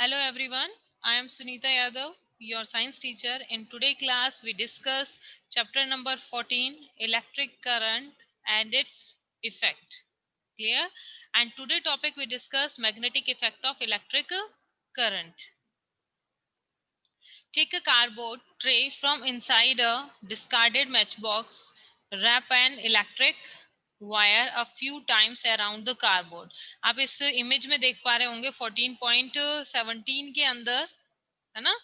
Hello everyone, I am Sunita Yadav, your science teacher. In today's class, we discuss chapter number 14, electric current and its effect. Clear? And today topic we discuss magnetic effect of electric current. Take a cardboard tray from inside a discarded matchbox, wrap an electric wire a few times around the cardboard. आप इस image में देख पा रहे होंगे 14.17 के अंदर, है ना।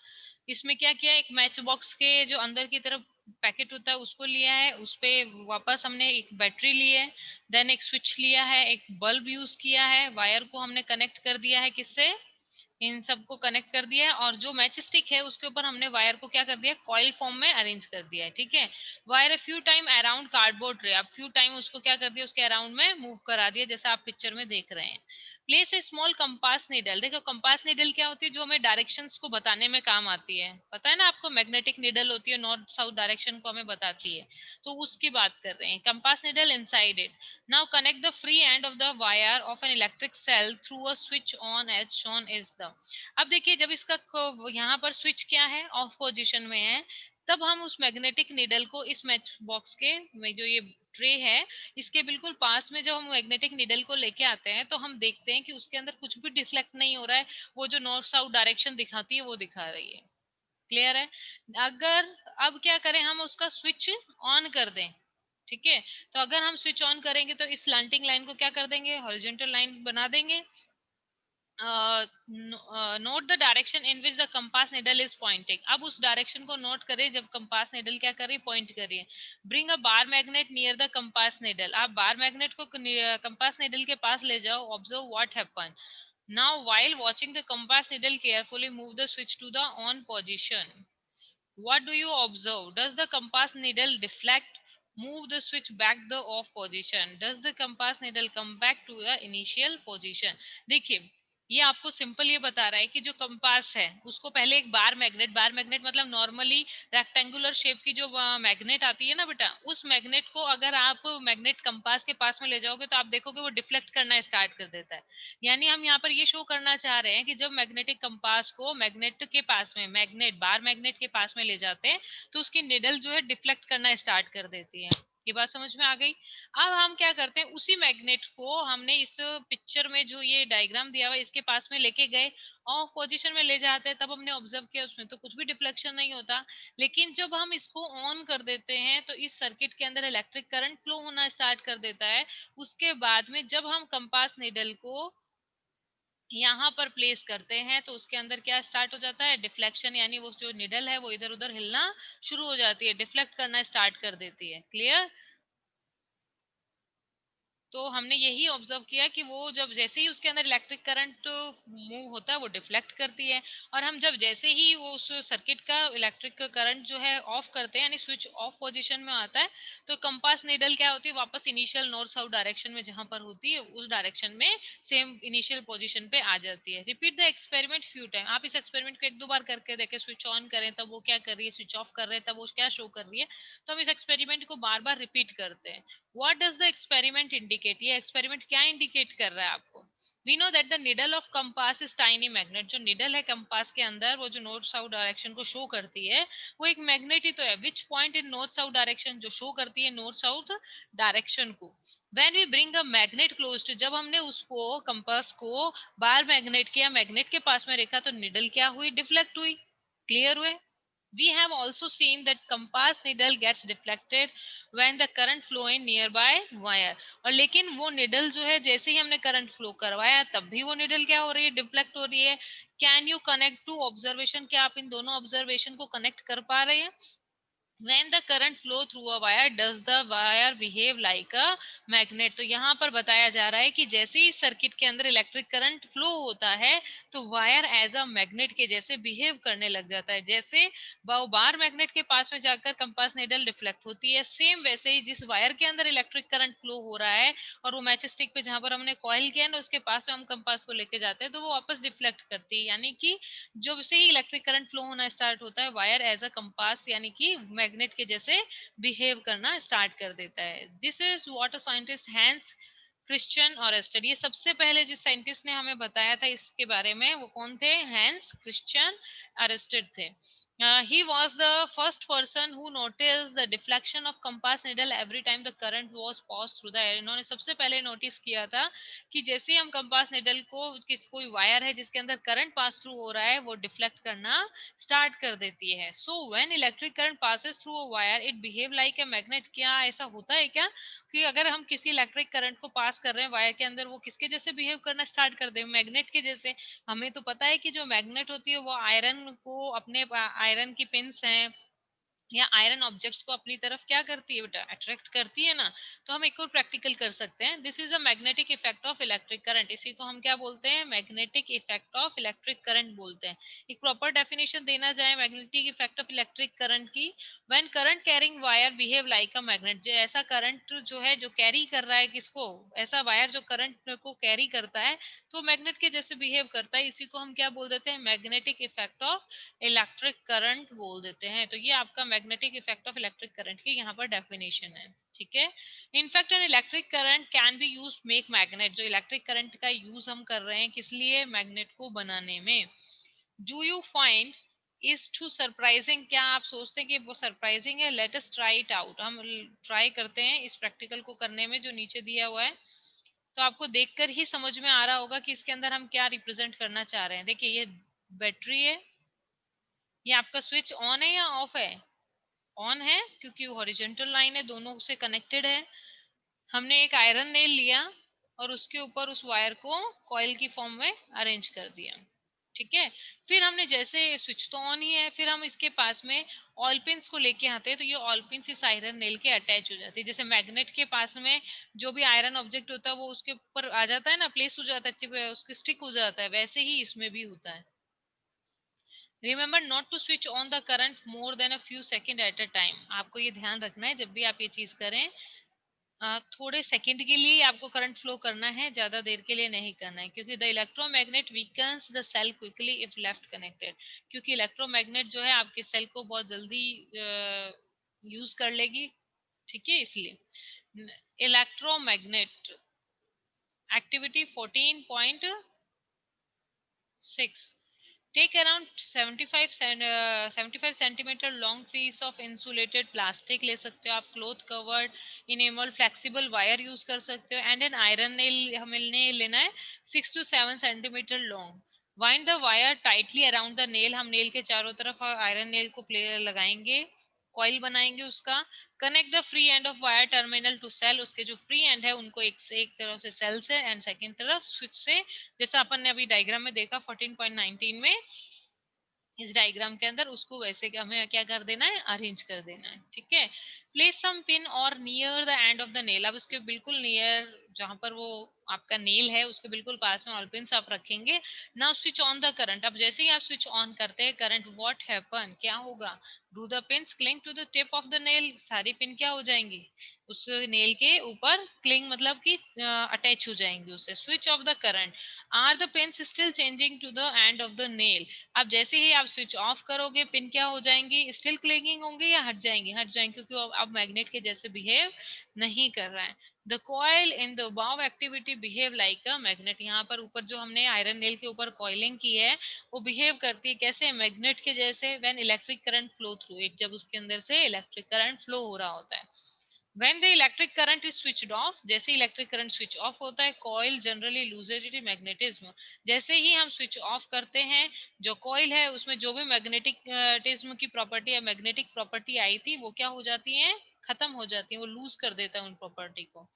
इसमें क्या किया, एक मैच बॉक्स के जो अंदर की तरफ पैकेट होता है उसको लिया है, उस पे वापस हमने एक बैटरी ली है, देन एक स्विच लिया है, एक बल्ब यूज किया है, वायर को हमने कनेक्ट कर दिया है, किससे, इन सबको कनेक्ट कर दिया है, और जो मैच स्टिक है उसके ऊपर हमने वायर को क्या कर दिया, कॉइल फॉर्म में अरेंज कर दिया है। ठीक है, wire a few time around cardboard tray, अब फ्यू टाइम उसको क्या कर दिया, उसके अराउंड में मूव करा दिया, जैसा आप पिक्चर में देख रहे हैं। Place a small compass needle, देखो कंपास नीडल क्या होती है, जो हमें डायरेक्शंस को बताने में काम आती है, पता है ना आपको, मैग्नेटिक नीडल होती है, नॉर्थ साउथ डायरेक्शन को हमें बताती है, तो उसकी बात कर रहे हैं। Compass needle inside it, now connect the free end of the wire of an electric cell through a switch on as shown is the, अब देखिए जब इसका यहाँ पर स्विच क्या है, ऑफ पोजीशन में है, तब हम उस मैग्नेटिक नीडल को इस मैच बॉक्स के में जो ये ट्रे है, इसके बिल्कुल पास में जब हम मैग्नेटिक नीडल को लेके आते हैं तो हम देखते हैं कि उसके अंदर कुछ भी डिफ्लेक्ट नहीं हो रहा है, वो जो नॉर्थ साउथ डायरेक्शन दिखाती है वो दिखा रही है। क्लियर है? अगर अब क्या करें, हम उसका स्विच ऑन कर दें, ठीक है, तो अगर हम स्विच ऑन करेंगे तो इस स्लैंटिंग लाइन को क्या कर देंगे, हॉरिजॉन्टल लाइन बना देंगे। Note the direction in which the compass needle is pointing, अब उस डायरेक्शन को नोट करें जब कंपास निडल क्या कर रही है, पॉइंट कर रही है। Bring a bar magnet near the compass needle, आप बार मैग्नेट को कंपास निडल के पास ले जाओ, observe what happen. Now while watching the compass needle carefully move the switch to the on position, what do you observe? Does the compass needle deflect? Move the switch back the off position. Does the compass needle come back to the initial position? देखिए, ये आपको simple ये बता रहा है कि जो compass है उसको पहले एक बार मैग्नेट मतलब नॉर्मली रेक्टेंगुलर शेप की जो मैग्नेट आती है ना बेटा, उस मैग्नेट को अगर आप मैग्नेट कंपास के पास में ले जाओगे तो आप देखोगे वो डिफ्लेक्ट करना स्टार्ट कर देता है। यानी हम यहाँ पर ये शो करना चाह रहे हैं कि जब मैग्नेटिक कंपास को मैग्नेट के पास में, मैग्नेट के पास में ले जाते हैं तो उसकी निडल जो है डिफ्लेक्ट करना स्टार्ट कर देती है। ये बात समझ में आ गई? अब हम क्या करते हैं, उसी मैग्नेट को हमने इस पिक्चर में जो ये डायग्राम दिया हुआ है इसके पास में लेके गए, ऑफ पोजीशन में ले जाते हैं, तब हमने ऑब्जर्व किया उसमें तो कुछ भी डिफ्लेक्शन नहीं होता। लेकिन जब हम इसको ऑन कर देते हैं तो इस सर्किट के अंदर इलेक्ट्रिक करंट फ्लो होना स्टार्ट कर देता है। उसके बाद में जब हम कंपास निडल को यहाँ पर प्लेस करते हैं तो उसके अंदर क्या स्टार्ट हो जाता है, डिफ्लेक्शन, यानी वो जो निडल है वो इधर उधर हिलना शुरू हो जाती है, डिफ्लेक्ट करना स्टार्ट कर देती है। क्लियर? तो हमने यही ऑब्जर्व किया कि वो जब जैसे ही उसके अंदर इलेक्ट्रिक करंट मूव होता है वो डिफ्लेक्ट करती है, और हम जब जैसे ही वो उस सर्किट का इलेक्ट्रिक करंट जो है ऑफ करते हैं, यानी स्विच ऑफ पोजीशन में आता है, तो कंपास नीडल क्या होती है, वापस इनिशियल नॉर्थ साउथ डायरेक्शन में जहां पर होती है उस डायरेक्शन में सेम इनिशियल पोजीशन पे आ जाती है। Repeat the experiment few time, आप इस एक्सपेरिमेंट को एक दो बार करके देखें, स्विच ऑन करें तब वो क्या कर रही है, स्विच ऑफ कर रहे हैं तब वो क्या शो कर रही है, तो हम इस एक्सपेरिमेंट को बार बार रिपीट करते हैं। What does the experiment indicate? ये experiment क्या indicate कर रहा है आपको? We know that the needle of compass is tiny magnet, जो needle है compass के अंदर वो जो north south direction को show करती है वो एक magnet ही तो है। Which point in north south direction, जो show करती है north south direction को। When we bring a magnet close to, जब हमने उसको compass को बार magnet के या magnet के पास में रखा तो needle क्या हुई, deflect हुई। Clear हुए? We have also seen that compass needle gets deflected when the current flow in nearby wire, और लेकिन वो निडल जो है जैसे ही हमने करंट फ्लो करवाया तब भी वो निडल क्या हो रही है, डिफ्लेक्ट हो रही है। Can you connect to observation, क्या आप इन दोनों ऑब्जर्वेशन को कनेक्ट कर पा रहे हैं? when the current flow through a wire does the wire behave like a magnet, तो यहाँ पर बताया जा रहा है कि जैसे ही सर्किट के अंदर इलेक्ट्रिक करंट फ्लो होता है तो वायर एज अ मैग्नेट के जैसे बिहेव करने लग जाता है। जैसे बार मैग्नेट के पास में जाकर कंपास निडल रिफ्लेक्ट होती है, सेम वैसे ही जिस वायर के अंदर इलेक्ट्रिक करंट फ्लो हो रहा है और वो मैच स्टिक पे जहां पर हमने कॉइल किया ना उसके पास में हम कंपास को लेके जाते हैं तो वो वापस डिफ्लेक्ट करती है। यानी कि जब से ही इलेक्ट्रिक करंट फ्लो होना स्टार्ट होता है वायर एज अ कंपास यानी कि मैग्नेट के जैसे बिहेव करना स्टार्ट कर देता है। This is what a scientist Hans Christian Oersted. ये सबसे पहले जिस साइंटिस्ट ने हमें बताया था इसके बारे में वो कौन थे? हैंस क्रिश्चियन ऑरेस्टेड थे। He was the first person who noticed the deflection of compass needle every time the current was passed through the air। इन्होंने सबसे पहले नोटिस किया था कि जैसे ही हम कंपास निडल को कोई वायर है जिसके अंदर करंट पास थ्रू हो रहा है वो डिफ्लेक्ट करना स्टार्ट कर देती है। So when electric current passes through a wire it behave like a magnet. क्या ऐसा होता है क्या कि अगर हम किसी इलेक्ट्रिक करंट को पास कर रहे हैं वायर के अंदर वो किसके जैसे बिहेव करना स्टार्ट कर दे? मैग्नेट के जैसे। हमें तो पता है कि जो मैग्नेट होती है वो आयरन को अपने आयरन की पिंस हैं या आयरन ऑब्जेक्ट्स को अपनी तरफ क्या करती है बेटा? अट्रैक्ट करती है ना। तो हम एक और प्रैक्टिकल कर सकते हैं। This is a magnetic effect of electric current. इसी को हम क्या बोलते हैं? Magnetic effect of electric current बोलते हैं। एक प्रॉपर डेफिनेशन देना जाए magnetic effect of electric current की, when current carrying wire behave like a magnet. जो ऐसा करंट जो है जो कैरी कर रहा है किसको? ऐसा वायर जो करंट को कैरी करता है तो मैग्नेट के जैसे बिहेव करता है। इसी को हम क्या बोल देते हैं? Magnetic effect of electric current बोल देते हैं। तो ये आपका magnetic effect of electric current की यहाँ पर डेफिनेशन है। ठीक है। In fact an electric current can be use make magnet. जो इलेक्ट्रिक करंट का यूज हम कर रहे हैं किस लिए? मैग्नेट को बनाने में। Do you find is too surprising. क्या आप सोचते हैं कि वो सरप्राइजिंग है? Let us try it out. हम ट्राई करते हैं इस प्रैक्टिकल को करने में जो नीचे दिया हुआ है। तो आपको देखकर ही समझ में आ रहा होगा कि इसके अंदर हम क्या रिप्रेजेंट करना चाह रहे हैं। देखिए ये बैटरी है, ये आपका स्विच ऑन है या ऑफ है? ऑन है क्योंकि हॉरिजॉन्टल लाइन है, दोनों से कनेक्टेड है। हमने एक आयरन नेल लिया और उसके ऊपर उस वायर को कॉइल की फॉर्म में अरेंज कर दिया। ठीक है। फिर हमने जैसे स्विच तो ऑन ही है, फिर हम इसके पास में ऑयल पिंस को लेके आते हैं तो ये ऑयल पिंस इस आयरन नेल के अटैच हो जाती है। जैसे मैग्नेट के पास में जो भी आयरन ऑब्जेक्ट होता है वो उसके ऊपर आ जाता है ना, प्लेस हो जाता है, उसके स्टिक हो जाता है, वैसे ही इसमें भी होता है। Remember not to switch on the current more than a few second at a time. आपको ये ध्यान रखना है जब भी आप ये चीज करें, थोड़े सेकंड के लिए आपको करंट फ्लो करना है, ज्यादा देर के लिए नहीं करना है। क्योंकि the electromagnet weakens the cell quickly if left connected. क्योंकि इलेक्ट्रोमैग्नेट जो है आपके सेल को बहुत जल्दी यूज कर लेगी। ठीक है, इसलिए electromagnet activity 14.6। Take around 75 centimeter long piece of insulated plastic ले सकते हो आप, cloth covered enamel flexible wire use कर सकते हो, and an iron nail हमें लेना है 6 to 7 centimeter long। Wind the wire tightly around the nail। हम nail के चारों तरफ आयरन नेल को लगाएंगे, कॉइल बनाएंगे उसका। Connect the free end of wire terminal to cell. उसके जो फ्री एंड है उनको एक से एक तरफ से सेल से एंड सेकेंड तरफ स्विच से, जैसा अपन ने अभी डायग्राम में देखा 14.19 में इस डायग्राम के अंदर, उसको वैसे हमें क्या कर देना है? अरेंज कर देना है। ठीक है। प्लेस सम पिन और near the end of the nail. अब उसके बिल्कुल नियर जहां पर वो आपका नेल है उसके बिल्कुल पास में ऑल पिन आप रखेंगे। Now switch on the current. अब जैसे ही आप स्विच ऑन करते हैं करंट, व्हाट हैपन, क्या होगा? Do the pins cling to the tip of the nail. सारी पिन क्या हो जाएंगी? उस नेल के ऊपर क्लिंग मतलब कि अटैच हो जाएंगे उससे। Switch off the current. Are the pins still changing to the end of the nail. अब जैसे ही आप स्विच ऑफ करोगे पिन क्या हो जाएंगी? स्टिल क्लिंगिंग होंगे या हट जाएंगी? हट जाएंगे, क्योंकि अब मैग्नेट के जैसे बिहेव नहीं कर रहा है। The coil in the above activity behave like a magnet. यहाँ पर ऊपर जो हमने आयरन नेल के ऊपर कॉइलिंग की है वो बिहेव करती है कैसे? मैग्नेट के जैसे। When electric current flow through it. जब उसके अंदर से इलेक्ट्रिक करंट फ्लो हो रहा होता है। When the electric current is switched off, जैसे इलेक्ट्रिक करंट स्विच ऑफ होता है, coil generally loses it magnetism. जैसे ही हम स्विच ऑफ करते हैं जो कॉइल है उसमें जो भी मैग्नेटिज्म की प्रॉपर्टी या मैग्नेटिक प्रॉपर्टी आई थी वो क्या हो जाती है? खत्म हो जाती है, वो लूज कर देता है उन प्रॉपर्टी को।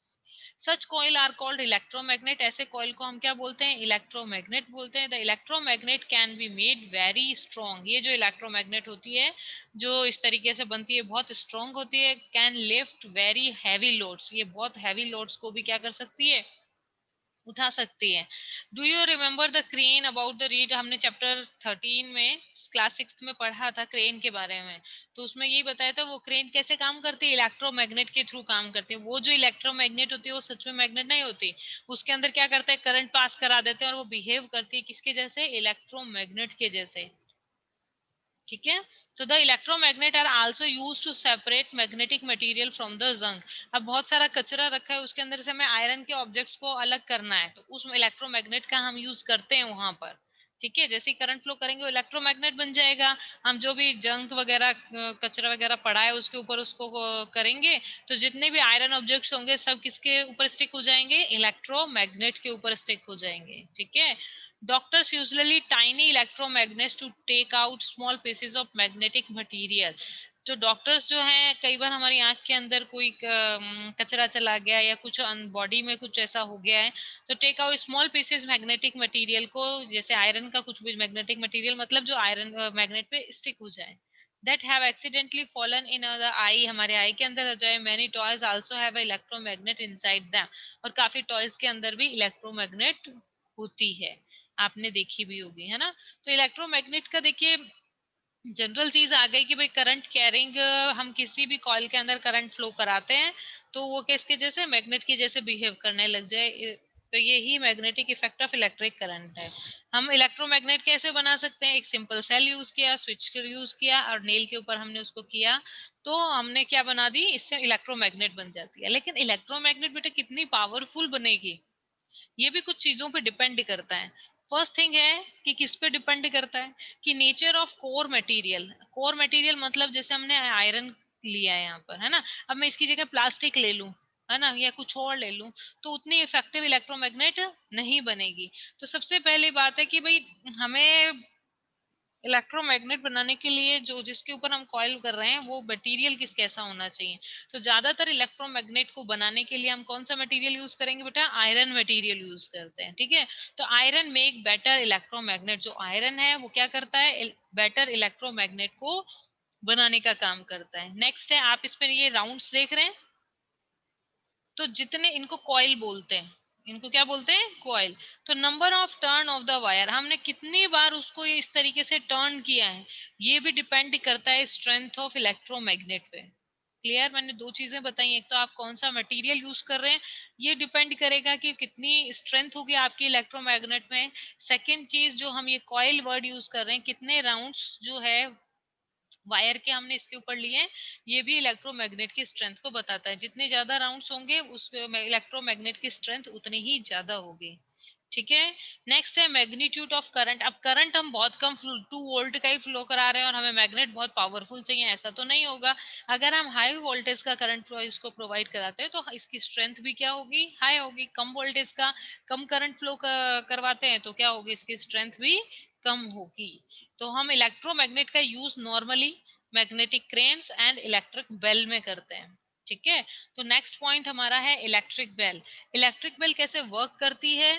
सच कॉइल आर कॉल्ड इलेक्ट्रोमैग्नेट। ऐसे कॉइल को हम क्या बोलते हैं? इलेक्ट्रोमैग्नेट बोलते हैं। The electromagnet can be made very strong. ये जो इलेक्ट्रोमैग्नेट होती है जो इस तरीके से बनती है बहुत स्ट्रॉन्ग होती है। Can lift very heavy loads. ये बहुत हैवी लोड्स को भी क्या कर सकती है? उठा सकती है। Do you remember the crane about the read. हमने चैप्टर 13 में क्लास 6 में पढ़ा था क्रेन के बारे में। तो उसमें यही बताया था वो क्रेन कैसे काम करती है? इलेक्ट्रोमैग्नेट के थ्रू काम करती है। वो जो इलेक्ट्रोमैग्नेट होती है वो सच में मैग्नेट नहीं होती। उसके अंदर क्या करता है? करंट पास करा देते हैं और वो बिहेव करती है किसके जैसे? इलेक्ट्रोमैग्नेट के जैसे। ठीक है। तो the electromagnet are also use to separate magnetic material from the junk. अब बहुत सारा कचरा रखा है, उसके अंदर से हमें आयरन के ऑब्जेक्ट्स को अलग करना है, तो उस इलेक्ट्रोमैग्नेट का हम यूज करते हैं वहां पर। ठीक है, जैसे करंट फ्लो करेंगे वो इलेक्ट्रोमैग्नेट बन जाएगा। हम जो भी जंक वगैरह कचरा वगैरह पड़ा है उसके ऊपर उसको करेंगे, तो जितने भी आयरन ऑब्जेक्ट्स होंगे सब किसके ऊपर स्टिक हो जाएंगे, इलेक्ट्रोमैग्नेट के ऊपर स्टिक हो जाएंगे। ठीक है। Doctors usually tiny electromagnets to take out small pieces of magnetic material। जो डॉक्टर्स जो हैं, कई बार हमारी आंख के अंदर कोई कचरा चला गया या कुछ बॉडी में कुछ ऐसा हो गया है, तो take out small pieces magnetic material को, जैसे आयरन का कुछ भी मैग्नेटिक मटेरियल, मतलब जो आयरन मैग्नेट पे स्टिक हो जाए, that have accidentally fallen in the eye, हमारे आई के अंदर हो जाए। many toys also have a electromagnet inside them। और काफी टॉयज के अंदर भी इलेक्ट्रोमैग्नेट होती है, आपने देखी भी होगी, है ना। तो इलेक्ट्रोमैग्नेट का देखिए जनरल चीज आ गई कि भाई करंट कैरिंग, हम किसी भी कॉइल के अंदर करंट फ्लो कराते हैं तो वो किसके जैसे, मैग्नेट की जैसे बिहेव करने लग जाए। तो ये ही magnetic effect of electric current है। हम इलेक्ट्रोमैग्नेट कैसे बना सकते हैं, एक सिंपल सेल यूज किया, स्विच यूज किया और नेल के ऊपर हमने उसको किया, तो हमने क्या बना दी, इससे इलेक्ट्रोमैग्नेट बन जाती है। लेकिन इलेक्ट्रोमैग्नेट बेटा कितनी पावरफुल बनेगी, ये भी कुछ चीजों पे डिपेंड करता है। फर्स्ट थिंग है कि किस पे डिपेंड करता है, कि nature of core material. Core material मतलब जैसे हमने आयरन लिया है यहाँ पर, है ना, अब मैं इसकी जगह प्लास्टिक ले लूं, है ना, या कुछ और ले लूं, तो उतनी इफेक्टिव इलेक्ट्रोमैग्नेट नहीं बनेगी। तो सबसे पहली बात है कि भाई हमें इलेक्ट्रोमैग्नेट बनाने के लिए जो जिसके ऊपर हम कॉइल कर रहे हैं वो मटेरियल किस कैसा होना चाहिए। तो ज्यादातर इलेक्ट्रोमैग्नेट को बनाने के लिए हम कौन सा मटेरियल यूज करेंगे बेटा, आयरन मटेरियल यूज करते हैं। ठीक है। तो आयरन मेक बेटर इलेक्ट्रोमैग्नेट, जो आयरन है वो क्या करता है, बेटर इलेक्ट्रोमैग्नेट को बनाने का काम करता है। नेक्स्ट है, आप इसमें ये राउंड्स देख रहे हैं, तो जितने इनको कॉइल बोलते हैं, इनको क्या बोलते हैं, कॉइल। तो number of turn off the wire, हमने कितनी बार उसको इस तरीके से टर्न किया है, ये भी डिपेंड करता है स्ट्रेंथ ऑफ इलेक्ट्रोमैग्नेट पे। क्लियर, मैंने दो चीजें बताई, एक तो आप कौन सा मटेरियल यूज कर रहे हैं, ये डिपेंड करेगा कि कितनी स्ट्रेंथ होगी आपकी इलेक्ट्रोमैग्नेट में। सेकेंड चीज, जो हम ये कॉइल वर्ड यूज कर रहे हैं, कितने राउंड्स जो है वायर के हमने इसके ऊपर लिए हैं, ये भी इलेक्ट्रोमैग्नेट की स्ट्रेंथ को बताता है। जितने ज्यादा राउंड्स होंगे उस इलेक्ट्रोमैग्नेट की स्ट्रेंथ उतनी ही ज्यादा होगी। ठीक है। नेक्स्ट है मैग्नीट्यूड ऑफ करंट। अब करंट हम बहुत कम 2 वोल्ट का ही फ्लो करा रहे हैं और हमें मैग्नेट बहुत पावरफुल चाहिए, ऐसा तो नहीं होगा। अगर हम हाई वोल्टेज का करंट इसको प्रोवाइड कराते हैं तो इसकी स्ट्रेंथ भी क्या होगी, हाई होगी। कम वोल्टेज का कम करंट फ्लो करवाते हैं तो क्या होगी, इसकी स्ट्रेंथ भी कम होगी। तो हम इलेक्ट्रोमैग्नेट का use normally magnetic cranes and electric bell में करते हैं। ठीक है। तो नेक्स्ट पॉइंट हमारा है इलेक्ट्रिक बेल। इलेक्ट्रिक बेल कैसे वर्क करती है,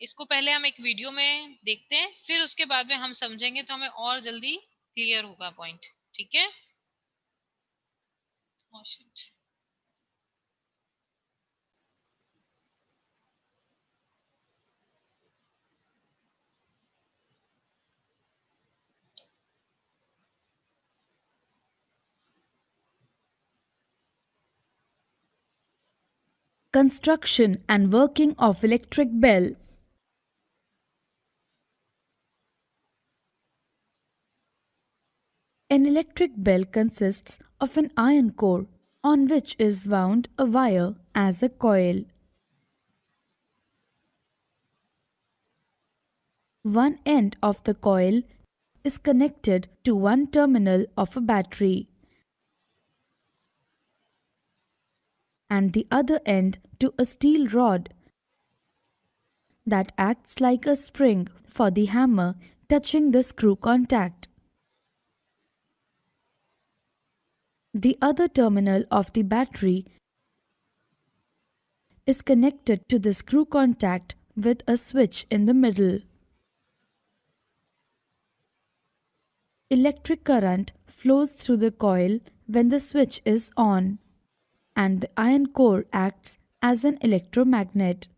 इसको पहले हम एक वीडियो में देखते हैं, फिर उसके बाद में हम समझेंगे तो हमें और जल्दी क्लियर होगा पॉइंट। ठीक है। Oh, shit. Construction and working of electric bell. An electric bell consists of an iron core on which is wound a wire as a coil. One end of the coil is connected to one terminal of a battery and the other end to a steel rod that acts like a spring for the hammer touching the screw contact. The other terminal of the battery is connected to the screw contact with a switch in the middle. Electric current flows through the coil when the switch is on, and the iron core acts as an electromagnet.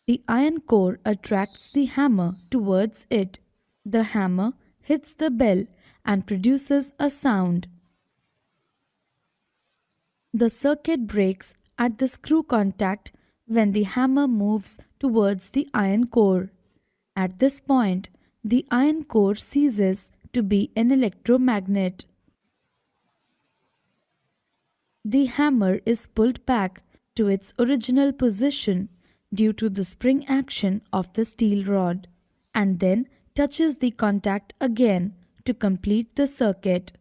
The iron core attracts the hammer towards it. The hammer hits the bell and produces a sound. The circuit breaks at the screw contact when the hammer moves towards the iron core. At this point, the iron core ceases to be an electromagnet. The hammer is pulled back to its original position due to the spring action of the steel rod and then touches the contact again to complete the circuit.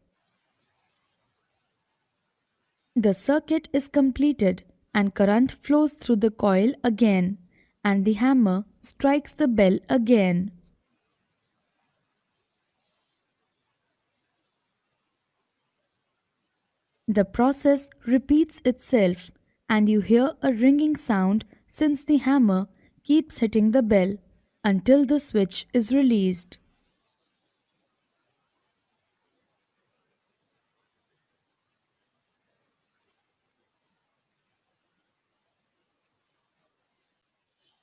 The circuit is completed and current flows through the coil again and the hammer strikes the bell again. The process repeats itself and you hear a ringing sound since the hammer keeps hitting the bell until the switch is released.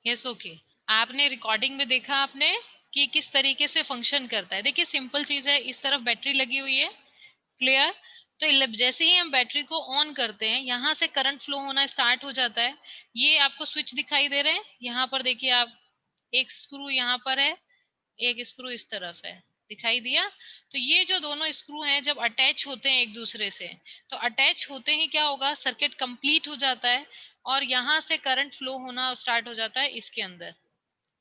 Yes okay. आपने recording में देखा आपने कि किस तरीके से function करता है। देखिए सिंपल चीज है, इस तरफ बैटरी लगी हुई है, क्लियर। तो जैसे ही हम बैटरी को ऑन करते हैं यहाँ से करंट फ्लो होना स्टार्ट हो जाता है। ये आपको स्विच दिखाई दे रहे हैं, यहाँ पर देखिए आप, एक स्क्रू यहाँ पर है, एक स्क्रू इस तरफ है, दिखाई दिया। तो ये जो दोनों स्क्रू हैं जब अटैच होते हैं एक दूसरे से, तो अटैच होते ही क्या होगा, सर्किट कंप्लीट हो जाता है और यहाँ से करंट फ्लो होना स्टार्ट हो जाता है इसके अंदर,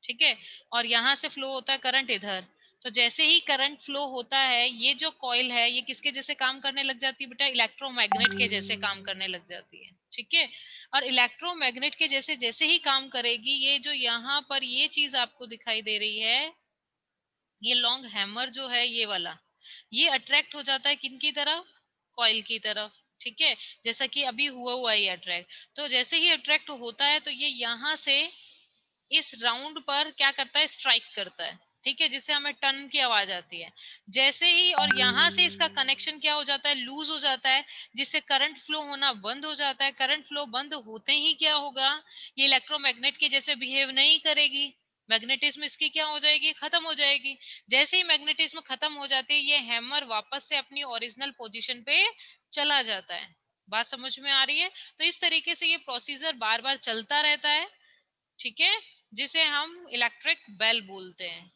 ठीक है। और यहाँ से फ्लो होता है करंट इधर। तो जैसे ही करंट फ्लो होता है ये जो कॉइल है ये किसके जैसे काम करने लग जाती है बेटा, इलेक्ट्रोमैग्नेट के जैसे काम करने लग जाती है, ठीक है। और इलेक्ट्रोमैग्नेट के जैसे जैसे ही काम करेगी, ये जो यहाँ पर ये चीज आपको दिखाई दे रही है, ये लॉन्ग हैमर जो है ये वाला, ये अट्रैक्ट हो जाता है किन की तरफ, कॉइल की तरफ, ठीक है। जैसा कि अभी हुआ ये अट्रैक्ट। तो जैसे ही अट्रैक्ट होता है तो ये यहाँ से इस राउंड पर क्या करता है, स्ट्राइक करता है, ठीक है, जिससे हमें टन की आवाज आती है। जैसे ही और यहाँ से इसका कनेक्शन क्या हो जाता है, लूज हो जाता है, जिससे करंट फ्लो होना बंद हो जाता है। करंट फ्लो बंद होते ही क्या होगा, ये इलेक्ट्रोमैग्नेट के जैसे बिहेव नहीं करेगी, मैग्नेटिज्म इसकी क्या हो जाएगी, खत्म हो जाएगी। जैसे ही मैग्नेटिज्म खत्म हो जाती है ये हैमर वापस से अपनी ओरिजिनल पोजीशन पे चला जाता है। बात समझ में आ रही है। तो इस तरीके से ये प्रोसीजर बार बार चलता रहता है, ठीक है, जिसे हम इलेक्ट्रिक बेल बोलते हैं,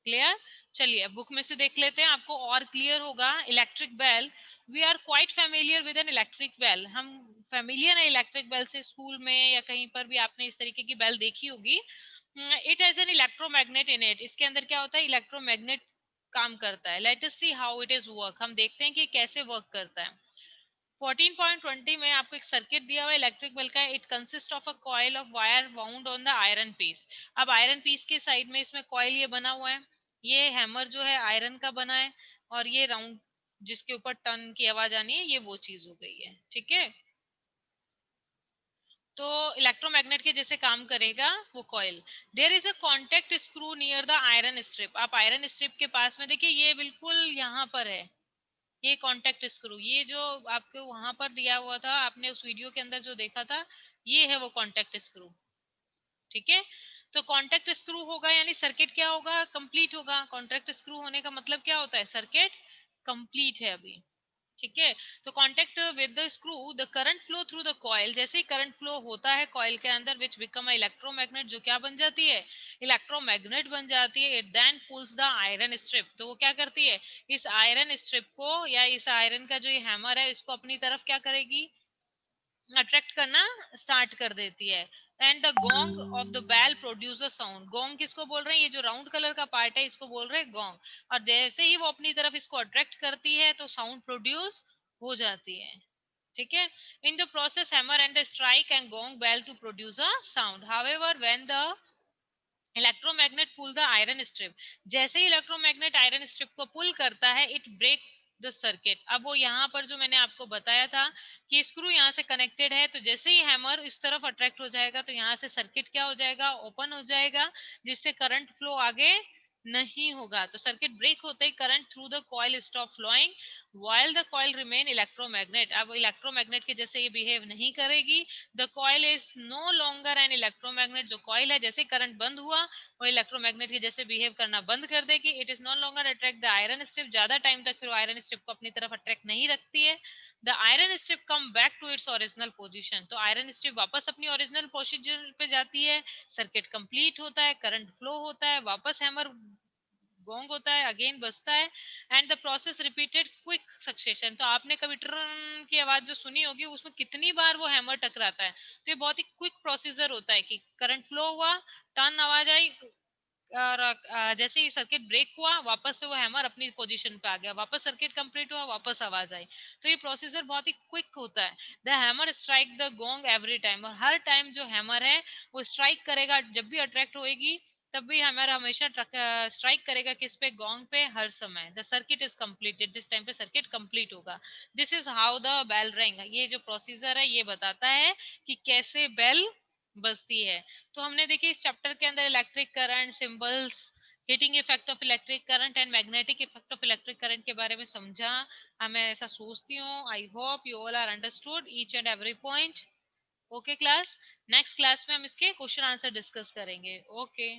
क्लियर। चलिए बुक में से देख लेते हैं, आपको और क्लियर होगा। Electric bell, we are quite familiar with an electric bell, हम फेमिलियर है इलेक्ट्रिक बेल से, स्कूल में या कहीं पर भी आपने इस तरीके की बेल देखी होगी। It has an electromagnet in it, इसके अंदर क्या होता है, इलेक्ट्रोमैग्नेट काम करता है। Let us see how it is work, हम देखते हैं कि कैसे वर्क करता है। 14.20 में आपको एक सर्किट दिया हुआ है इलेक्ट्रिक बेल का। It consist of a coil of wire wound on the iron piece. अब आयरन पीस के साइड में इसमें कॉइल ये बना हुआ है, ये हैमर जो है आयरन का बना है, और ये राउंड जिसके ऊपर टन की आवाज आनी है, ये वो चीज हो गई है, ठीक है। तो इलेक्ट्रोमैग्नेट के जैसे काम करेगा वो coil. There is a contact screw near the iron strip, आप आयरन स्ट्रिप के पास में देखिए, ये बिल्कुल यहाँ पर है, ये कॉन्टेक्ट स्क्रू, ये जो आपको वहां पर दिया हुआ था, आपने उस वीडियो के अंदर जो देखा था, ये है वो कॉन्टेक्ट स्क्रू, ठीक है। तो कॉन्टेक्ट स्क्रू होगा यानी सर्किट क्या होगा, कंप्लीट होगा। कॉन्टेक्ट स्क्रू होने का मतलब क्या होता है, सर्किट कंप्लीट है अभी, ठीक है। तो contact with the screw, the current flow through the coil, जैसे ही करंट फ्लो होता है कॉइल के अंदर, विच बिकम अ इलेक्ट्रोमैग्नेट, जो क्या बन जाती है, इलेक्ट्रोमैग्नेट बन जाती है। It then pulls the iron strip, तो वो क्या करती है, इस आयरन स्ट्रिप को या इस आयरन का जो ये हैमर है इसको अपनी तरफ क्या करेगी, अट्रैक्ट करना स्टार्ट कर देती है। And the gong of the bell produce a sound, gong किसको बोल रहे हैं, ये जो राउंड कलर का पार्ट है इसको बोल रहे हैं गोंग। और जैसे ही वो अपनी तरफ इसको अट्रैक्ट करती है तो साउंड प्रोड्यूस हो जाती है, ठीक है। In the process hammer and the strike and gong bell to produce a sound. However when the electromagnet pull the iron strip, जैसे ही इलेक्ट्रोमैग्नेट आयरन स्ट्रिप को पुल करता है, इट ब्रेक द सर्किट। अब वो यहाँ पर जो मैंने आपको बताया था कि स्क्रू यहाँ से कनेक्टेड है, तो जैसे ही हैमर इस तरफ अट्रैक्ट हो जाएगा तो यहाँ से सर्किट क्या हो जाएगा, ओपन हो जाएगा, जिससे करंट फ्लो आगे नहीं होगा। तो सर्किट ब्रेक होते ही current through the coil stop flowing while the coil remain electromagnet. अब इलेक्ट्रोमैग्नेट के जैसे ये बिहेव नहीं करेगी। The coil is no longer an electromagnet, जो कॉइल है जैसे करंट बंद हुआ वो इलेक्ट्रोमैग्नेट के जैसे बिहेव करना बंद कर देगी। It is non longer attract the iron strip, ज्यादा टाइम तक फिर आयरन स्ट्रिप को अपनी तरफ अट्रैक्ट नहीं रखती है। The iron strip come back to its original position, तो आयरन स्ट्रिप वापस अपनी ओरिजिनल पोजीशन पे जाती है, सर्किट कंप्लीट होता है, करंट फ्लो होता है, वापस हैमर गोंग होता है, अगेन बजता है, and the process repeated quick succession. तो आपने कभी ट्रन की आवाज जो सुनी होगी, उसमें कितनी बार वो हैमर टकराता है। तो ये बहुत ही क्विक प्रोसीजर होता है कि करंट फ्लो हुआ, टर्न आवाज आई, और जैसे ही सर्किट ब्रेक हुआ, वापस से वो हैमर अपनी पोजीशन पे आ गया, वापस सर्किट कंप्लीट हुआ, वापस आवाज आई। तो ये प्रोसीजर बहुत ही क्विक होता है। The hammer strike the gong every time, और हर टाइम जो हैमर है वो स्ट्राइक करेगा, जब भी अट्रैक्ट होएगी तब भी हैमर हमेशा स्ट्राइक करेगा किस पे, गोंग पे, हर समय। द सर्किट इज कंप्लीटेड, जिस टाइम पे सर्किट कंप्लीट होगा। This is how the bell ring, ये जो प्रोसीजर है ये बताता है कि कैसे बेल बजती है। तो हमने देखिए इस चैप्टर के अंदर electric current symbols, heating effect of electric current and magnetic effect of electric current के बारे में समझा। मैं ऐसा सोचती हूँ, I hope you all are understood each and every point. Okay class, next class में हम इसके क्वेश्चन आंसर डिस्कस करेंगे। ओके।